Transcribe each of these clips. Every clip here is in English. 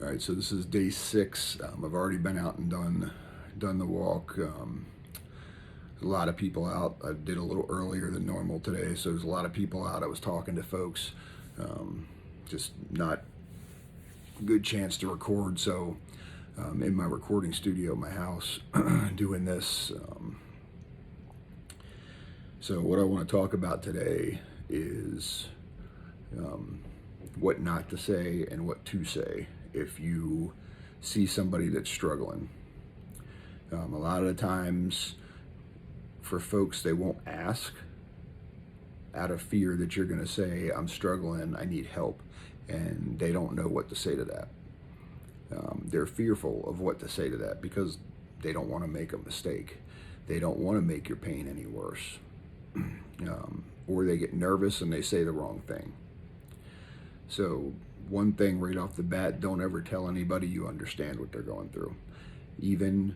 All right, so this is day 6. I've already been out and done the walk. There's a lot of people out. I did a little earlier than normal today, so there's a lot of people out. I was talking to folks, just not a good chance to record. So in my recording studio, at my house, doing this. So what I want to talk about today is what not to say and what to say if you see somebody that's struggling. A lot of the times for folks, they won't ask out of fear that you're going to say, I'm struggling, I need help. And they don't know what to say to that. They're fearful of what to say to that because they don't want to make a mistake. They don't want to make your pain any worse. Or they get nervous and they say the wrong thing. So one thing right off the bat, don't ever tell anybody you understand what they're going through. Even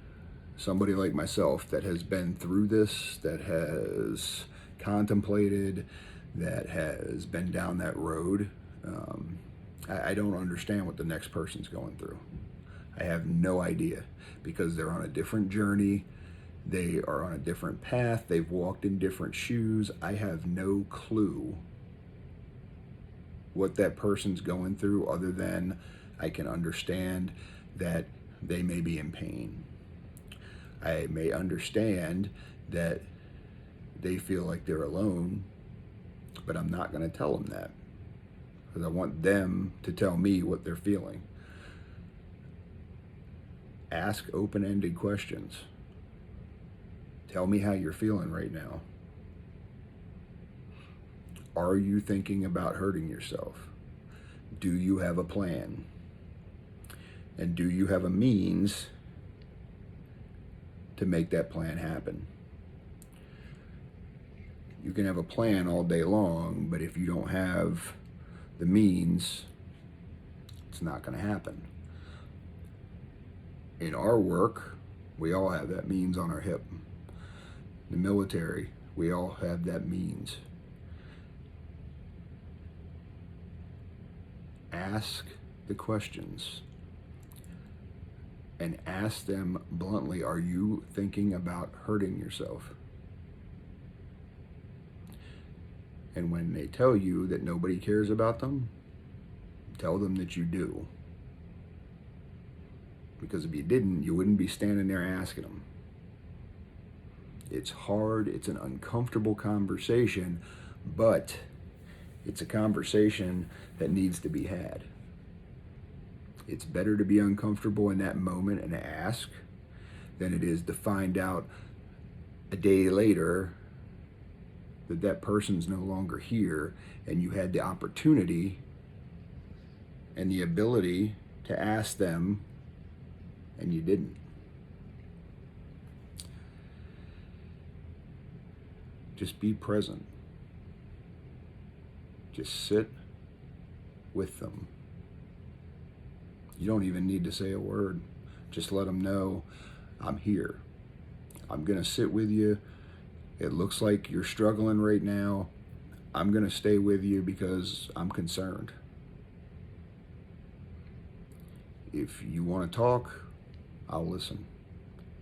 somebody like myself that has been through this, that has contemplated, that has been down that road, I don't understand what the next person's going through. I have no idea because they're on a different journey. They are on a different path. They've walked in different shoes. I have no clue what that person's going through other than I can understand that they may be in pain. I may understand that they feel like they're alone, but I'm not going to tell them that because I want them to tell me what they're feeling. Ask open-ended questions. Tell me how you're feeling right now. Are you thinking about hurting yourself? Do you have a plan? And do you have a means to make that plan happen? You can have a plan all day long, but if you don't have the means, it's not going to happen. In our work, we all have that means on our hip. In the military, we all have that means. Ask the questions and ask them bluntly, are you thinking about hurting yourself? And when they tell you that nobody cares about them, tell them that you do. Because if you didn't, you wouldn't be standing there asking them. It's hard, it's an uncomfortable conversation, but it's a conversation that needs to be had. It's better to be uncomfortable in that moment and ask than it is to find out a day later that that person's no longer here and you had the opportunity and the ability to ask them and you didn't. Just be present. Just sit with them. You don't even need to say a word. Just let them know, I'm here. I'm going to sit with you. It looks like you're struggling right now. I'm going to stay with you because I'm concerned. If you want to talk, I'll listen.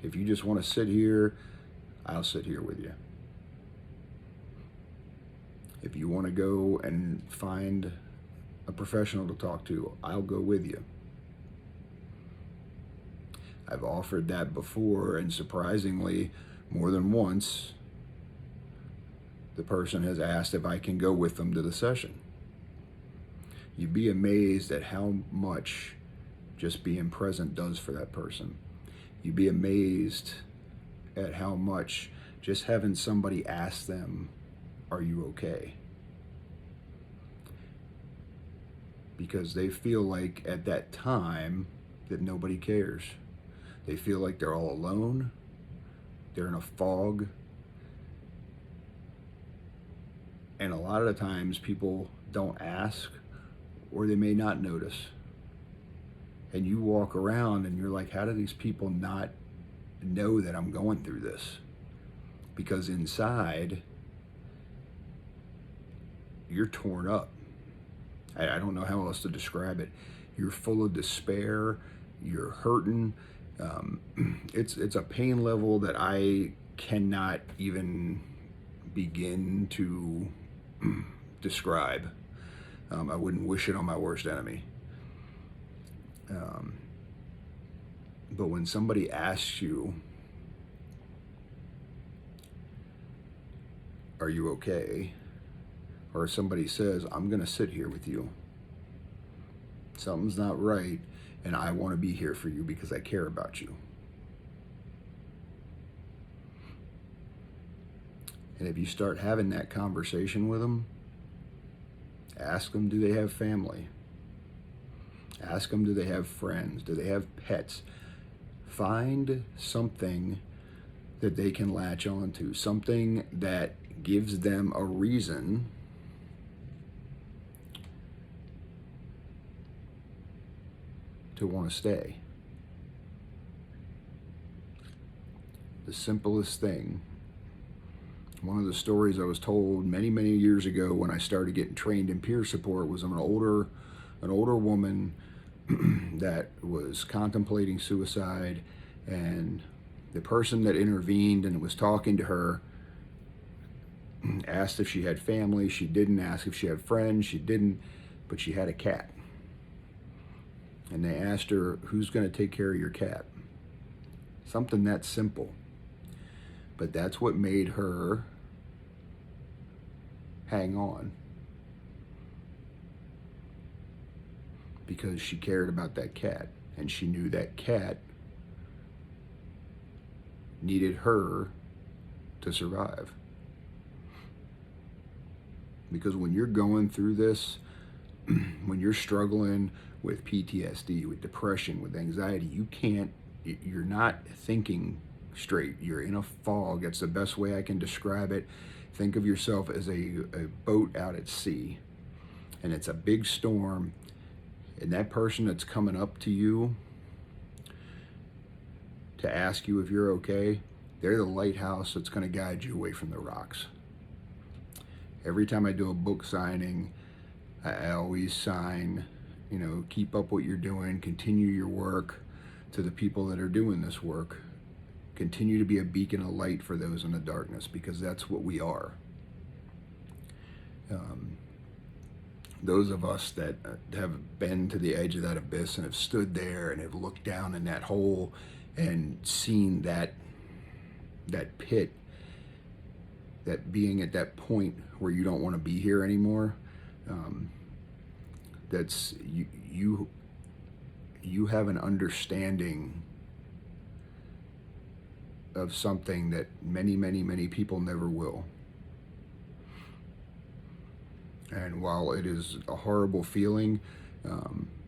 If you just want to sit here, I'll sit here with you. If you want to go and find a professional to talk to, I'll go with you. I've offered that before, and surprisingly, more than once, the person has asked if I can go with them to the session. You'd be amazed at how much just being present does for that person. You'd be amazed at how much just having somebody ask them, are you okay? Because they feel like at that time that nobody cares. They feel like they're all alone. They're in a fog. And a lot of the times people don't ask or they may not notice. And you walk around and you're like, how do these people not know that I'm going through this? Because inside, you're torn up. I don't know how else to describe it. you're full of despair, you're hurting. It's a pain level that I cannot even begin to describe. I wouldn't wish it on my worst enemy. But when somebody asks you, are you okay? Or somebody says, I'm going to sit here with you. Something's not right, and I want to be here for you because I care about you. And if you start having that conversation with them, ask them, do they have family? Ask them, do they have friends? Do they have pets? Find something that they can latch onto, something that gives them a reason to want to stay. The simplest thing. One of the stories I was told many, many years ago when I started getting trained in peer support was of an older woman that was contemplating suicide, and the person that intervened and was talking to her asked if she had family. She didn't. Ask if she had friends. She didn't, but she had a cat. And they asked her, who's going to take care of your cat? Something that simple. But that's what made her hang on. Because she cared about that cat. And she knew that cat needed her to survive. Because when you're going through this, when you're struggling with PTSD, with depression, with anxiety, you're not thinking straight. You're in a fog. That's the best way I can describe it. Think of yourself as a boat out at sea, and it's a big storm, and that person that's coming up to you to ask you if you're okay, they're the lighthouse that's going to guide you away from the rocks. Every time I do a book signing, I always sign, keep up what you're doing, continue your work. To the people that are doing this work, continue to be a beacon of light for those in the darkness, because that's what we are. Those of us that have been to the edge of that abyss and have stood there and have looked down in that hole and seen that pit, that being at that point where you don't want to be here anymore, that's you have an understanding of something that many, many, many people never will. And while it is a horrible feeling,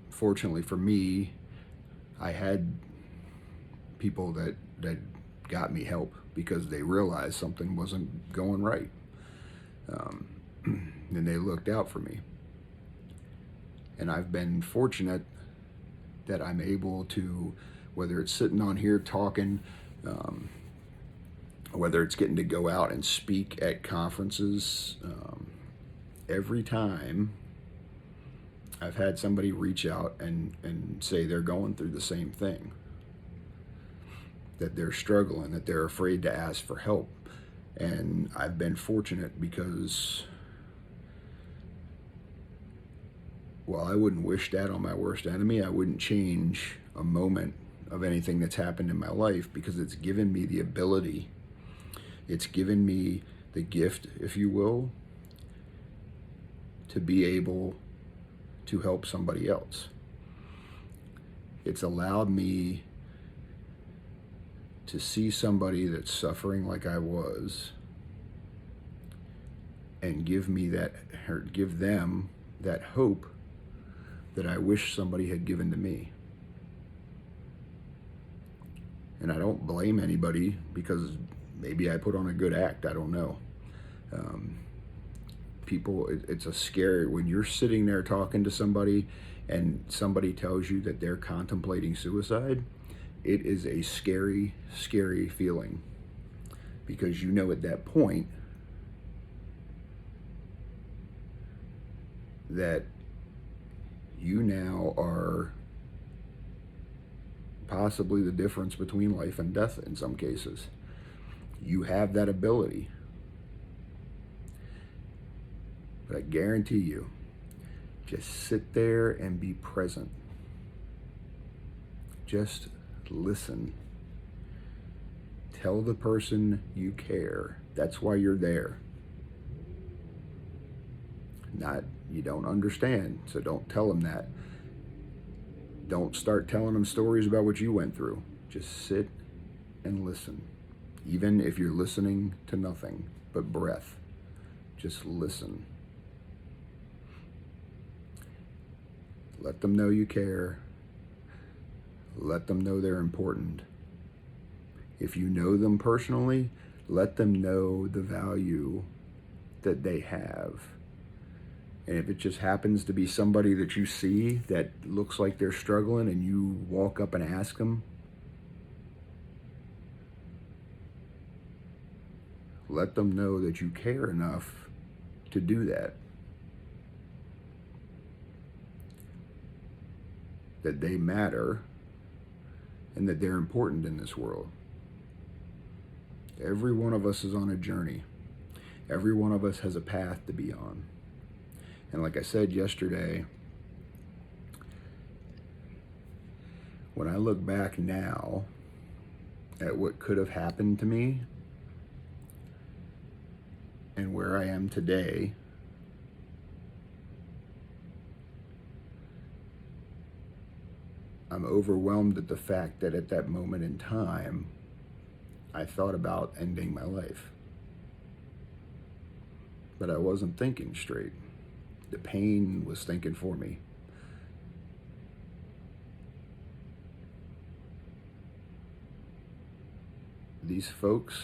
fortunately for me, I had people that got me help because they realized something wasn't going right. And they looked out for me. And I've been fortunate that I'm able to, whether it's sitting on here talking, whether it's getting to go out and speak at conferences, every time I've had somebody reach out and say they're going through the same thing, that they're struggling, that they're afraid to ask for help. And I've been fortunate because, while I wouldn't wish that on my worst enemy, I wouldn't change a moment of anything that's happened in my life, because it's given me the ability, it's given me the gift, if you will, to be able to help somebody else. It's allowed me to see somebody that's suffering like I was and give them that hope that I wish somebody had given to me. And I don't blame anybody, because maybe I put on a good act, I don't know. It's a scary, when you're sitting there talking to somebody and somebody tells you that they're contemplating suicide, it is a scary, scary feeling, because at that point that You now are possibly the difference between life and death in some cases. You have that ability. But I guarantee you, just sit there and be present. Just listen. Tell the person you care. That's why you're there. Not, you don't understand, so don't tell them that. Don't start telling them stories about what you went through. Just sit and listen. Even if you're listening to nothing but breath, just listen. Let them know you care. Let them know they're important. If you know them personally, let them know the value that they have. And if it just happens to be somebody that you see that looks like they're struggling and you walk up and ask them, let them know that you care enough to do that. That they matter and that they're important in this world. Every one of us is on a journey. Every one of us has a path to be on. And like I said yesterday, when I look back now at what could have happened to me and where I am today, I'm overwhelmed at the fact that at that moment in time, I thought about ending my life. But I wasn't thinking straight. The pain was thinking for me. These folks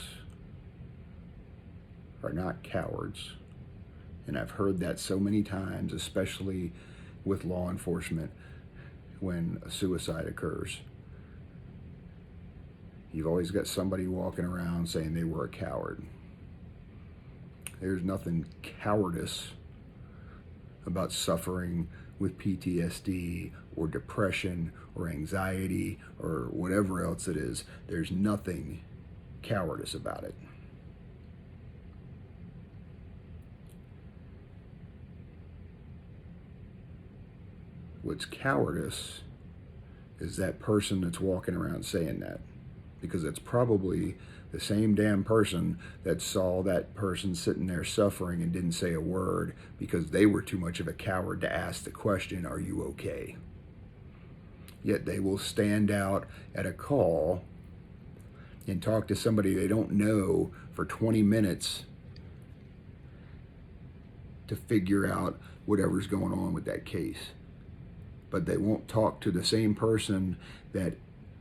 are not cowards. And I've heard that so many times, especially with law enforcement, when a suicide occurs. You've always got somebody walking around saying they were a coward. There's nothing cowardice about suffering with PTSD or depression or anxiety or whatever else it is. There's nothing cowardice about it. What's cowardice is that person that's walking around saying that, because it's probably the same damn person that saw that person sitting there suffering and didn't say a word because they were too much of a coward to ask the question, are you okay? Yet they will stand out at a call and talk to somebody they don't know for 20 minutes to figure out whatever's going on with that case. But they won't talk to the same person that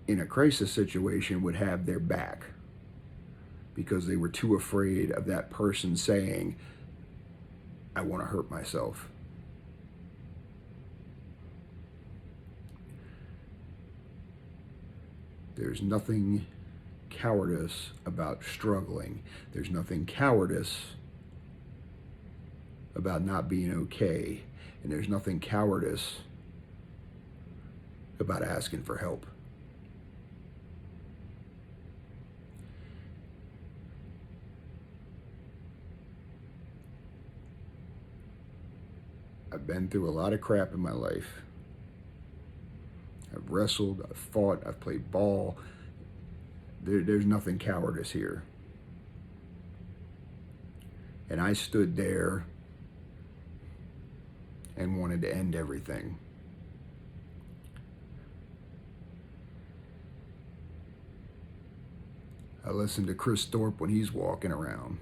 in a crisis situation would have their back because they were too afraid of that person saying, I want to hurt myself. There's nothing cowardice about struggling. There's nothing cowardice about not being okay. And there's nothing cowardice about asking for help. I've been through a lot of crap in my life. I've wrestled, I've fought, I've played ball. There's nothing cowardice here. And I stood there and wanted to end everything. I listened to Chris Thorpe when he's walking around.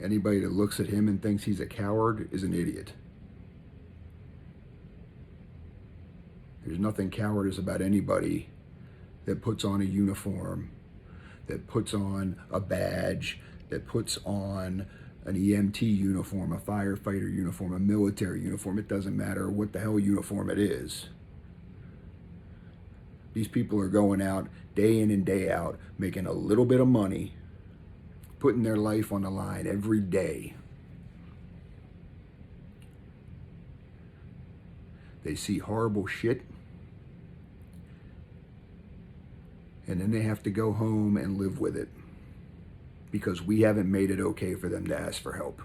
Anybody that looks at him and thinks he's a coward is an idiot. There's nothing cowardice about anybody that puts on a uniform, that puts on a badge, that puts on an EMT uniform, a firefighter uniform, a military uniform. It doesn't matter what the hell uniform it is. These people are going out day in and day out, making a little bit of money putting their life on the line every day. They see horrible shit, and then they have to go home and live with it because we haven't made it okay for them to ask for help.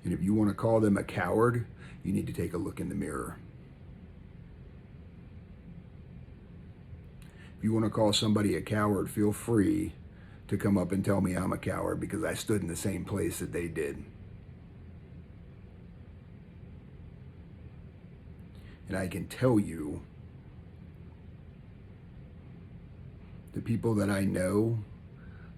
And if you want to call them a coward, you need to take a look in the mirror. If you want to call somebody a coward, feel free to come up and tell me I'm a coward, because I stood in the same place that they did. And I can tell you, the people that I know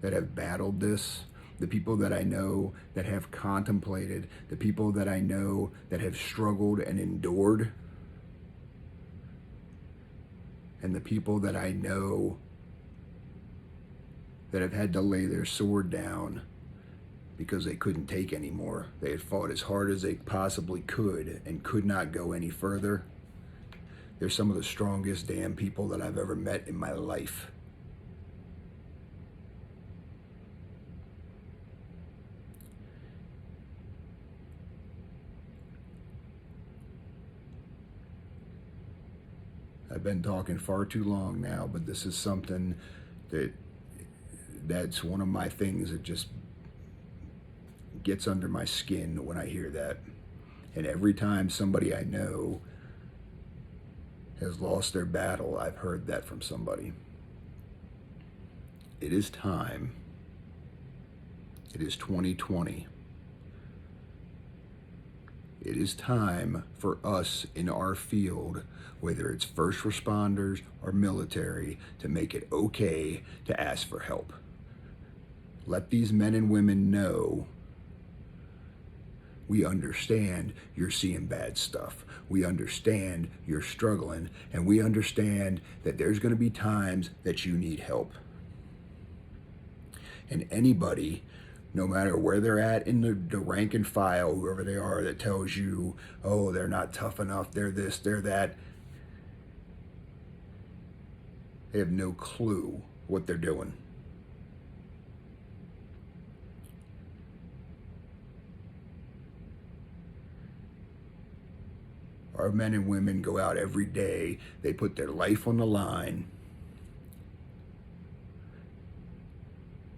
that have battled this, the people that I know that have contemplated, the people that I know that have struggled and endured, and the people that I know that have had to lay their sword down because they couldn't take anymore. They had fought as hard as they possibly could and could not go any further. They're some of the strongest damn people that I've ever met in my life. I've been talking far too long now, but this is something that's one of my things that just gets under my skin when I hear that. And every time somebody I know has lost their battle, I've heard that from somebody. It is time. It is 2020. It is time for us in our field, whether it's first responders or military, to make it okay to ask for help. Let these men and women know we understand you're seeing bad stuff. We understand you're struggling, and we understand that there's going to be times that you need help. And anybody, no matter where they're at in the rank and file, whoever they are, that tells you, oh, they're not tough enough, they're this, they're that, they have no clue what they're doing. Our men and women go out every day. They put their life on the line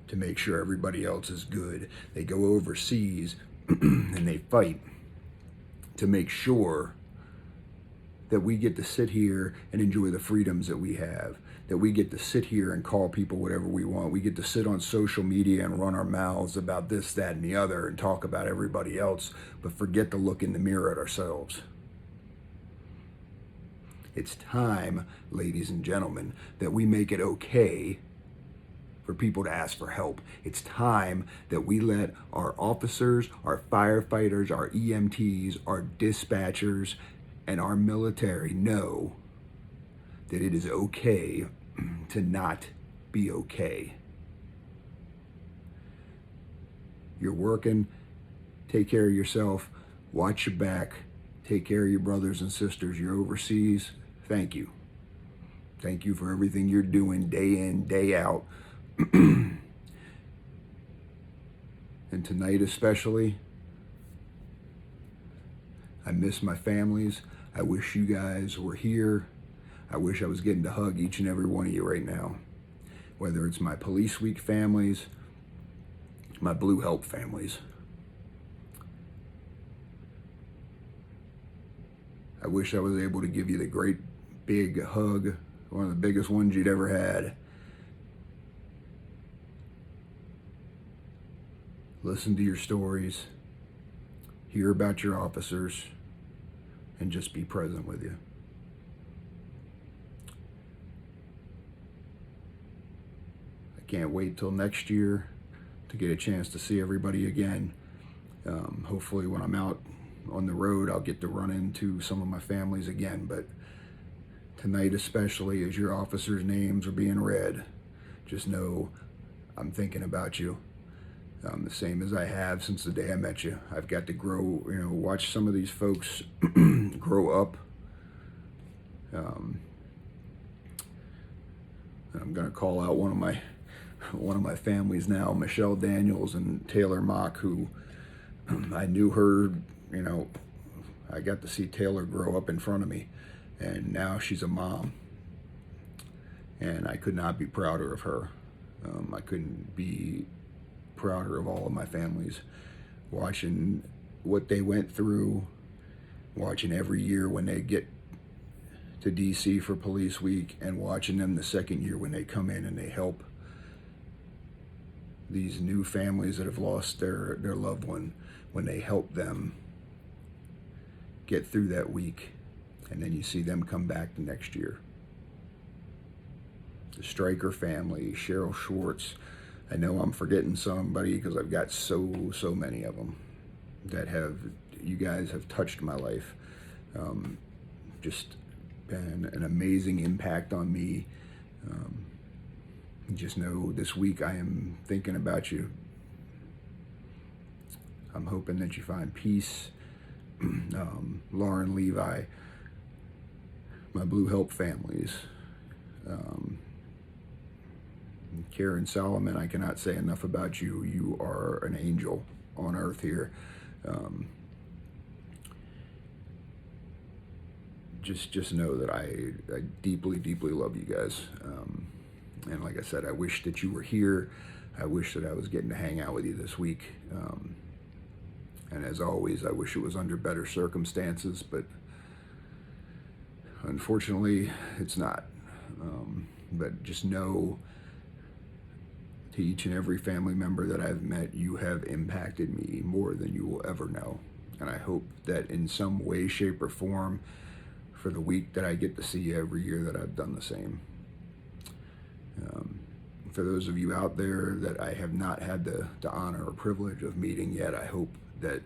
to make sure everybody else is good. They go overseas and they fight to make sure that we get to sit here and enjoy the freedoms that we have, that we get to sit here and call people whatever we want. We get to sit on social media and run our mouths about this, that, and the other and talk about everybody else, but forget to look in the mirror at ourselves. It's time, ladies and gentlemen, that we make it okay for people to ask for help. It's time that we let our officers, our firefighters, our EMTs, our dispatchers, and our military know that it is okay to not be okay. You're working, take care of yourself, watch your back, take care of your brothers and sisters. You're overseas, thank you. Thank you for everything you're doing day in, day out. And tonight especially, I miss my families. I wish you guys were here. I wish I was getting to hug each and every one of you right now. Whether it's my Police Week families, my Blue Help families. I wish I was able to give you the great big hug, one of the biggest ones you'd ever had. Listen to your stories, hear about your officers, and just be present with you. I can't wait till next year to get a chance to see everybody again. Hopefully when I'm out on the road, I'll get to run into some of my families again, but tonight especially, as your officers' names are being read, just know I'm thinking about you. The same as I have since the day I met you. I've got to grow, watch some of these folks grow up. And I'm going to call out one of my families now, Michelle Daniels and Taylor Mock, who I knew her, you know, I got to see Taylor grow up in front of me, and now she's a mom, and I could not be prouder of her. I couldn't be prouder of all of my families. Watching what they went through, watching every year when they get to DC for Police Week, and watching them the second year when they come in and they help these new families that have lost their loved one, when they help them get through that week, and then you see them come back the next year. The Stryker family, Cheryl Schwartz. I know I'm forgetting somebody because I've got so many of them that you guys have touched my life. Just been an amazing impact on me. Just know this week I am thinking about you. I'm hoping that you find peace. Lauren Levi, my Blue Help families, Karen Solomon, I cannot say enough about you. You are an angel on earth here. Just know that I deeply love you guys. And like I said, I wish that you were here. I wish that I was getting to hang out with you this week. And as always, I wish it was under better circumstances, but unfortunately, it's not. But just know, to each and every family member that I've met, you have impacted me more than you will ever know. And I hope that in some way, shape, or form, for the week that I get to see you every year, that I've done the same. For those of you out there that I have not had the honor or privilege of meeting yet, I hope that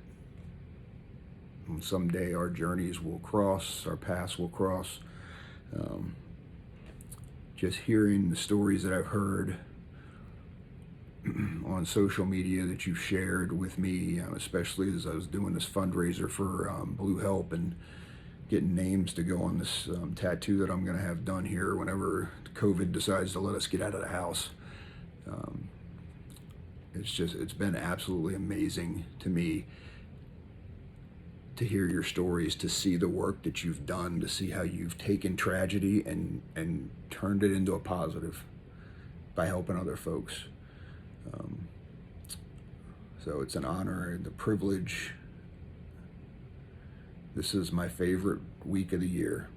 someday our journeys will cross, our paths will cross. Just hearing the stories that I've heard on social media that you've shared with me, especially as I was doing this fundraiser for Blue Help and getting names to go on this tattoo that I'm going to have done here whenever COVID decides to let us get out of the house. It's been absolutely amazing to me to hear your stories, to see the work that you've done, to see how you've taken tragedy and turned it into a positive by helping other folks. So it's an honor and a privilege. This is my favorite week of the year.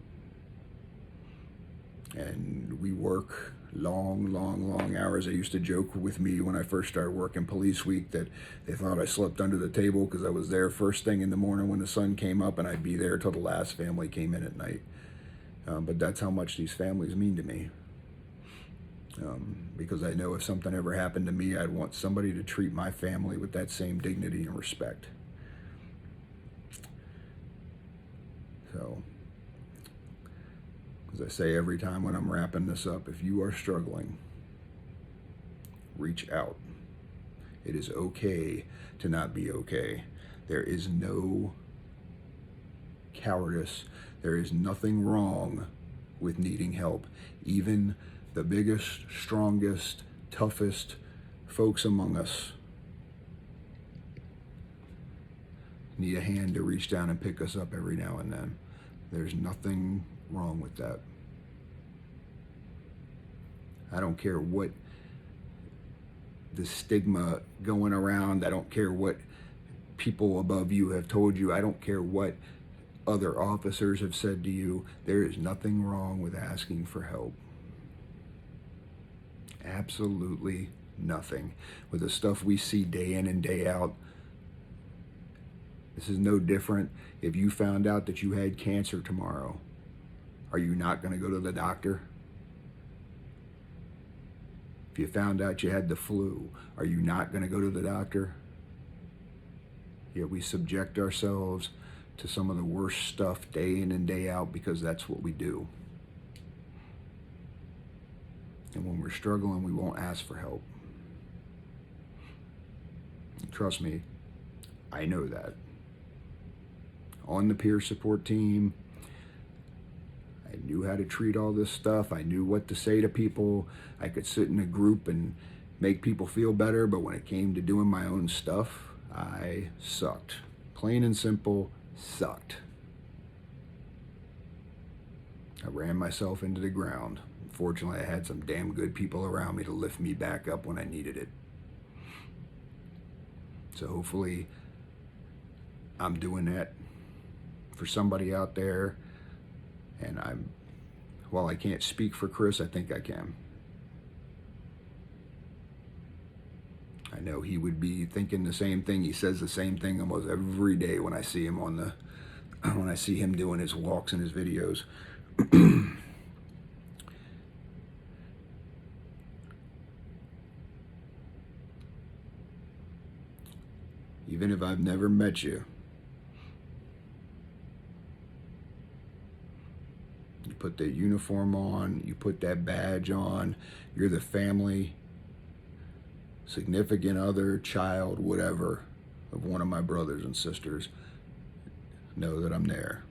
And we work long hours. They used to joke with me when I first started working Police Week that they thought I slept under the table because I was there first thing in the morning when the sun came up, and I'd be there till the last family came in at night. But that's how much these families mean to me. Because I know if something ever happened to me, I'd want somebody to treat my family with that same dignity and respect. So, as I say every time when I'm wrapping this up, if you are struggling, reach out. It is okay to not be okay. There is no cowardice. There is nothing wrong with needing help. Even the biggest, strongest, toughest folks among us need a hand to reach down and pick us up every now and then. There's nothing wrong with that. I don't care what the stigma going around. I don't care what people above you have told you. I don't care what other officers have said to you. There is nothing wrong with asking for help. Absolutely nothing. With the stuff we see day in and day out, this is no different. If you found out that you had cancer tomorrow, are you not going to go to the doctor? If you found out you had the flu, are you not going to go to the doctor? Yet we subject ourselves to some of the worst stuff day in and day out because that's what we do. And when we're struggling, we won't ask for help. Trust me, I know that. On the peer support team, I knew how to treat all this stuff. I knew what to say to people. I could sit in a group and make people feel better, but when it came to doing my own stuff, I sucked. Plain and simple, sucked. I ran myself into the ground. Fortunately, I had some damn good people around me to lift me back up when I needed it. So hopefully I'm doing that for somebody out there. And while I can't speak for Chris, I think I can. I know he would be thinking the same thing. He says the same thing almost every day when I see him when I see him doing his walks and his videos. Even if I've never met you, you put that uniform on, you put that badge on, you're the family, significant other, child, whatever, of one of my brothers and sisters. Know that I'm there.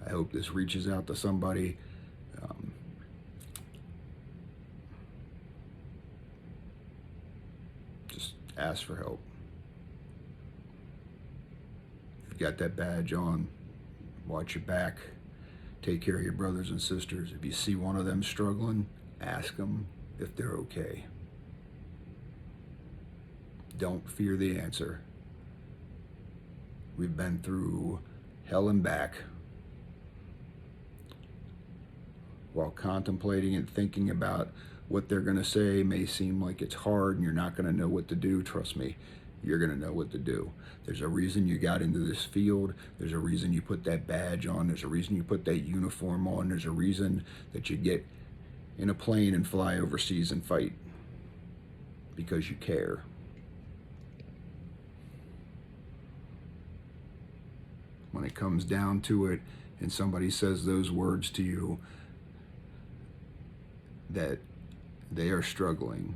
I hope this reaches out to somebody. Just ask for help. If you got that badge on, watch your back. Take care of your brothers and sisters. If you see one of them struggling, ask them if they're okay. Don't fear the answer. We've been through hell and back. While contemplating and thinking about what they're going to say may seem like it's hard and you're not going to know what to do, trust me, you're going to know what to do. There's a reason you got into this field. There's a reason you put that badge on. There's a reason you put that uniform on. There's a reason that you get in a plane and fly overseas and fight. Because you care. When it comes down to it and somebody says those words to you, that they are struggling,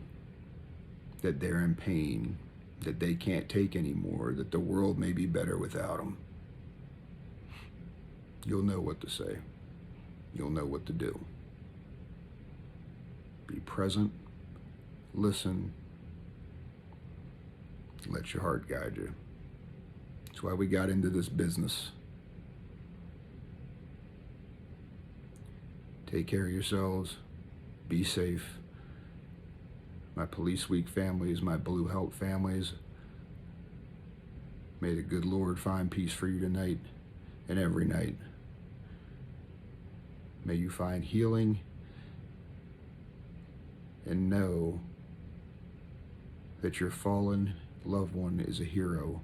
that they're in pain, that they can't take anymore, that the world may be better without them, you'll know what to say. You'll know what to do. Be present, listen, let your heart guide you. That's why we got into this business. Take care of yourselves. Be safe. My Police Week families, my Blue Help families, may the good Lord find peace for you tonight and every night. May you find healing and know that your fallen loved one is a hero.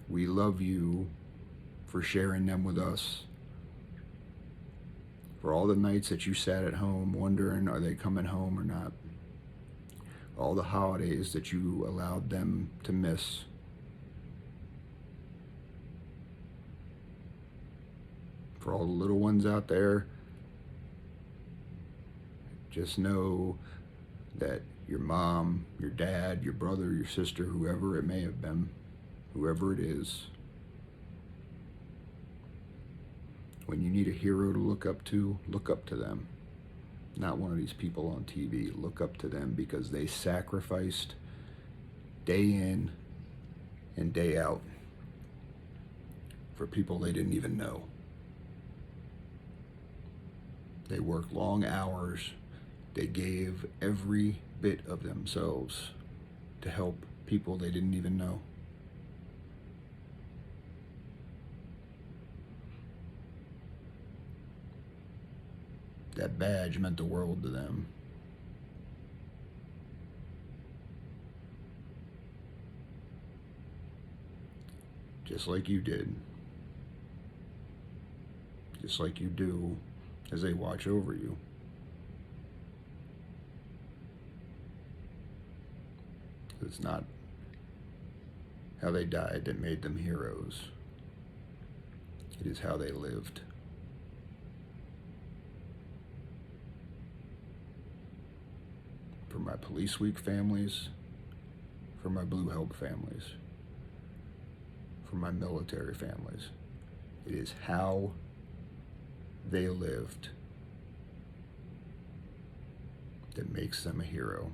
We love you for sharing them with us. For all the nights that you sat at home wondering, are they coming home or not? All the holidays that you allowed them to miss. For all the little ones out there, just know that your mom, your dad, your brother, your sister, whoever it may have been, whoever it is, when you need a hero to look up to them. Not one of these people on TV. Look up to them because they sacrificed day in and day out for people they didn't even know. They worked long hours. They gave every bit of themselves to help people they didn't even know. That badge meant the world to them. Just like you did. Just like you do as they watch over you. It's not how they died that made them heroes. It is how they lived. For my Police Week families, for my Blue Help families, for my military families. It is how they lived that makes them a hero.